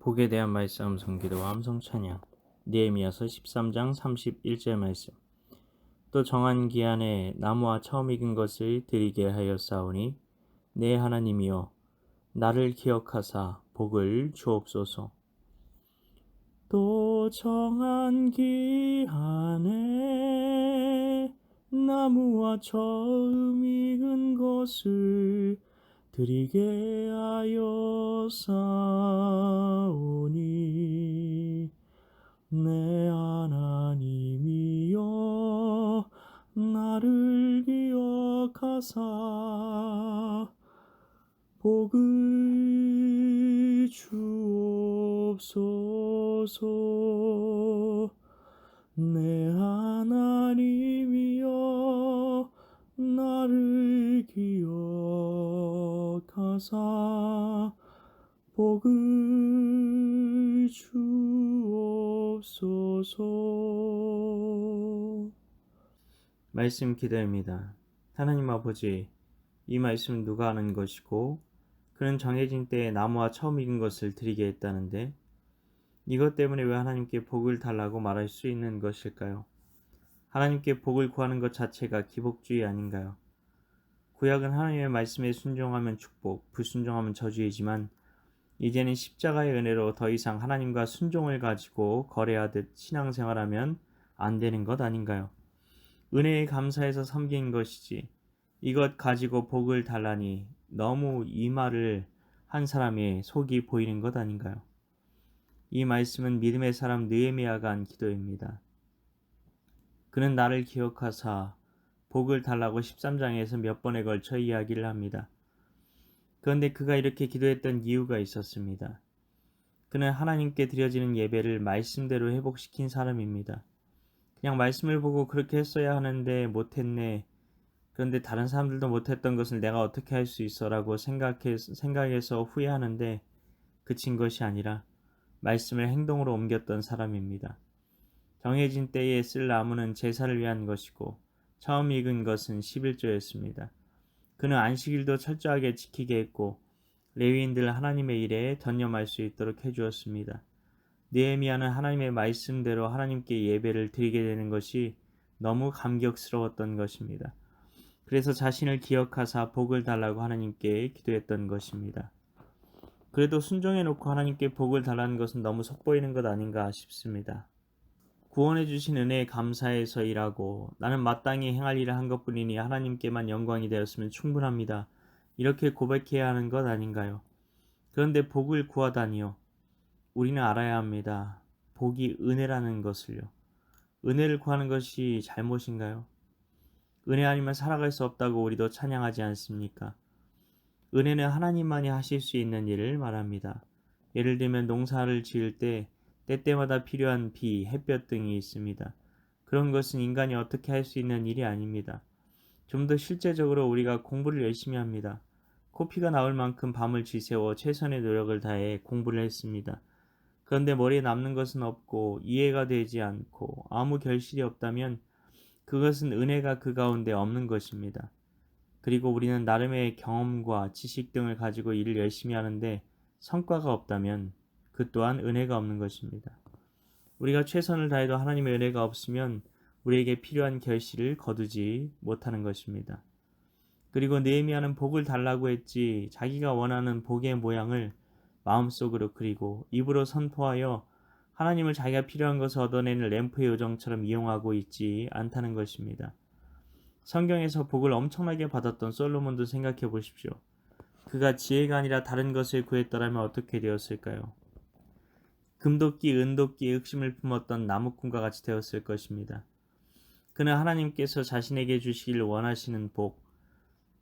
복에 대한 말씀 성기도와 함성 찬양. 느헤미야서 13장 31절 말씀. 또 정한 기한에 나무와 처음 익은 것을 드리게 하였사오니 내 하나님이여 나를 기억하사 복을 주옵소서. 또 정한 기한에 나무와 처음 익은 것을 드리게 하였사오니 내 하나님이여 나를 기억하사 복을 주옵소서. 내 하나님이여 나를 기억하사 복을 주옵소서. 말씀 기도입니다. 하나님 아버지, 이 말씀은 누가 하는 것이고 그는 정해진 때에 나무와 처음 익은 것을 드리게 했다는데 이것 때문에 왜 하나님께 복을 달라고 말할 수 있는 것일까요? 하나님께 복을 구하는 것 자체가 기복주의 아닌가요? 구약은 하나님의 말씀에 순종하면 축복, 불순종하면 저주이지만 이제는 십자가의 은혜로 더 이상 하나님과 순종을 가지고 거래하듯 신앙생활하면 안 되는 것 아닌가요? 은혜에 감사해서 섬긴 것이지 이것 가지고 복을 달라니 너무 이 말을 한 사람의 속이 보이는 것 아닌가요? 이 말씀은 믿음의 사람 느헤미야가 한 기도입니다. 그는 나를 기억하사 복을 달라고 13장에서 몇 번에 걸쳐 이야기를 합니다. 그런데 그가 이렇게 기도했던 이유가 있었습니다. 그는 하나님께 드려지는 예배를 말씀대로 회복시킨 사람입니다. 그냥 말씀을 보고 그렇게 했어야 하는데 못했네. 그런데 다른 사람들도 못했던 것을 내가 어떻게 할 수 있어 라고 생각해서 후회하는데 그친 것이 아니라 말씀을 행동으로 옮겼던 사람입니다. 정해진 때에 쓸 나무는 제사를 위한 것이고 처음 익은 것은 11조였습니다. 그는 안식일도 철저하게 지키게 했고 레위인들 하나님의 일에 전념할 수 있도록 해주었습니다. 느헤미야는 하나님의 말씀대로 하나님께 예배를 드리게 되는 것이 너무 감격스러웠던 것입니다. 그래서 자신을 기억하사 복을 달라고 하나님께 기도했던 것입니다. 그래도 순종해놓고 하나님께 복을 달라는 것은 너무 속보이는 것 아닌가 싶습니다. 구원해 주신 은혜에 감사해서 일하고 나는 마땅히 행할 일을 한 것뿐이니 하나님께만 영광이 되었으면 충분합니다. 이렇게 고백해야 하는 것 아닌가요? 그런데 복을 구하다니요. 우리는 알아야 합니다. 복이 은혜라는 것을요. 은혜를 구하는 것이 잘못인가요? 은혜 아니면 살아갈 수 없다고 우리도 찬양하지 않습니까? 은혜는 하나님만이 하실 수 있는 일을 말합니다. 예를 들면 농사를 지을 때 때때마다 필요한 비, 햇볕 등이 있습니다. 그런 것은 인간이 어떻게 할 수 있는 일이 아닙니다. 좀 더 실제적으로 우리가 공부를 열심히 합니다. 코피가 나올 만큼 밤을 지새워 최선의 노력을 다해 공부를 했습니다. 그런데 머리에 남는 것은 없고 이해가 되지 않고 아무 결실이 없다면 그것은 은혜가 그 가운데 없는 것입니다. 그리고 우리는 나름의 경험과 지식 등을 가지고 일을 열심히 하는데 성과가 없다면 그 또한 은혜가 없는 것입니다. 우리가 최선을 다해도 하나님의 은혜가 없으면 우리에게 필요한 결실을 거두지 못하는 것입니다. 그리고 느헤미야는 복을 달라고 했지 자기가 원하는 복의 모양을 마음속으로 그리고 입으로 선포하여 하나님을 자기가 필요한 것을 얻어내는 램프의 요정처럼 이용하고 있지 않다는 것입니다. 성경에서 복을 엄청나게 받았던 솔로몬도 생각해 보십시오. 그가 지혜가 아니라 다른 것을 구했더라면 어떻게 되었을까요? 금도끼, 은도끼에 흑심을 품었던 나무꾼과 같이 되었을 것입니다. 그는 하나님께서 자신에게 주시길 원하시는 복,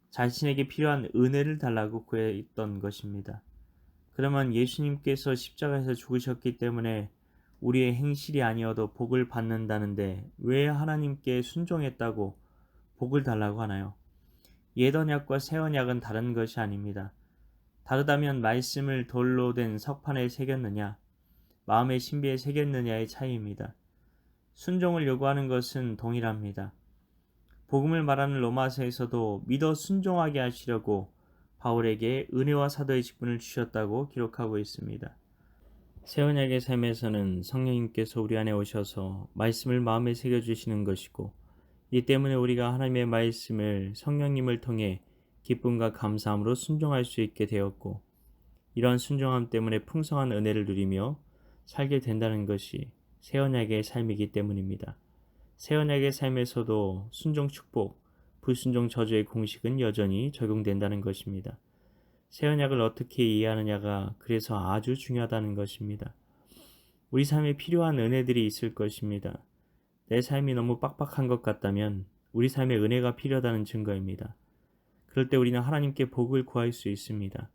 자신에게 필요한 은혜를 달라고 구했던 것입니다. 그러면 예수님께서 십자가에서 죽으셨기 때문에 우리의 행실이 아니어도 복을 받는다는데 왜 하나님께 순종했다고 복을 달라고 하나요? 옛 언약과 새 언약은 다른 것이 아닙니다. 다르다면 말씀을 돌로 된 석판에 새겼느냐, 마음의 신비에 새겼느냐의 차이입니다. 순종을 요구하는 것은 동일합니다. 복음을 말하는 로마서에서도 믿어 순종하게 하시려고 바울에게 은혜와 사도의 직분을 주셨다고 기록하고 있습니다. 새 언약의 삶에서는 성령님께서 우리 안에 오셔서 말씀을 마음에 새겨주시는 것이고, 이 때문에 우리가 하나님의 말씀을 성령님을 통해 기쁨과 감사함으로 순종할 수 있게 되었고, 이러한 순종함 때문에 풍성한 은혜를 누리며 살게 된다는 것이 새 언약의 삶이기 때문입니다. 새 언약의 삶에서도 순종 축복, 불순종 저주의 공식은 여전히 적용된다는 것입니다. 새 언약을 어떻게 이해하느냐가 그래서 아주 중요하다는 것입니다. 우리 삶에 필요한 은혜들이 있을 것입니다. 내 삶이 너무 빡빡한 것 같다면 우리 삶에 은혜가 필요하다는 증거입니다. 그럴 때 우리는 하나님께 복을 구할 수 있습니다.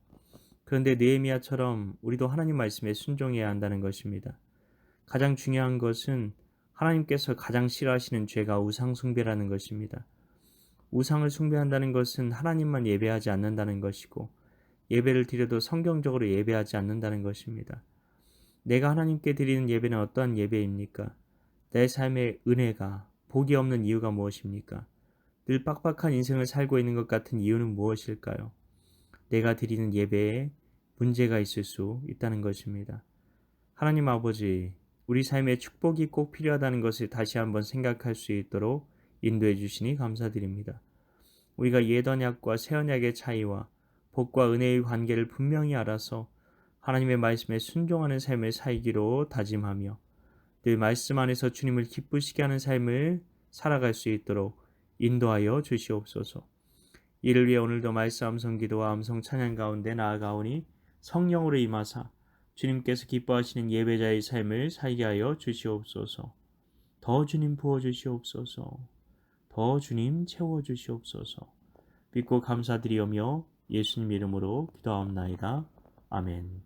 그런데 느헤미야처럼 우리도 하나님 말씀에 순종해야 한다는 것입니다. 가장 중요한 것은 하나님께서 가장 싫어하시는 죄가 우상 숭배라는 것입니다. 우상을 숭배한다는 것은 하나님만 예배하지 않는다는 것이고, 예배를 드려도 성경적으로 예배하지 않는다는 것입니다. 내가 하나님께 드리는 예배는 어떠한 예배입니까? 내 삶의 은혜가 복이 없는 이유가 무엇입니까? 늘 빡빡한 인생을 살고 있는 것 같은 이유는 무엇일까요? 내가 드리는 예배에 문제가 있을 수 있다는 것입니다. 하나님 아버지, 우리 삶에 축복이 꼭 필요하다는 것을 다시 한번 생각할 수 있도록 인도해 주시니 감사드립니다. 우리가 옛 언약과 새 언약의 차이와 복과 은혜의 관계를 분명히 알아서 하나님의 말씀에 순종하는 삶을 살기로 다짐하며 늘 말씀 안에서 주님을 기쁘시게 하는 삶을 살아갈 수 있도록 인도하여 주시옵소서. 이를 위해 오늘도 말씀 암송 기도와 암송 찬양 가운데 나아가오니 성령으로 임하사 주님께서 기뻐하시는 예배자의 삶을 살게 하여 주시옵소서. 더 주님 부어주시옵소서. 더 주님 채워주시옵소서. 믿고 감사드리오며 예수님 이름으로 기도하옵나이다. 아멘.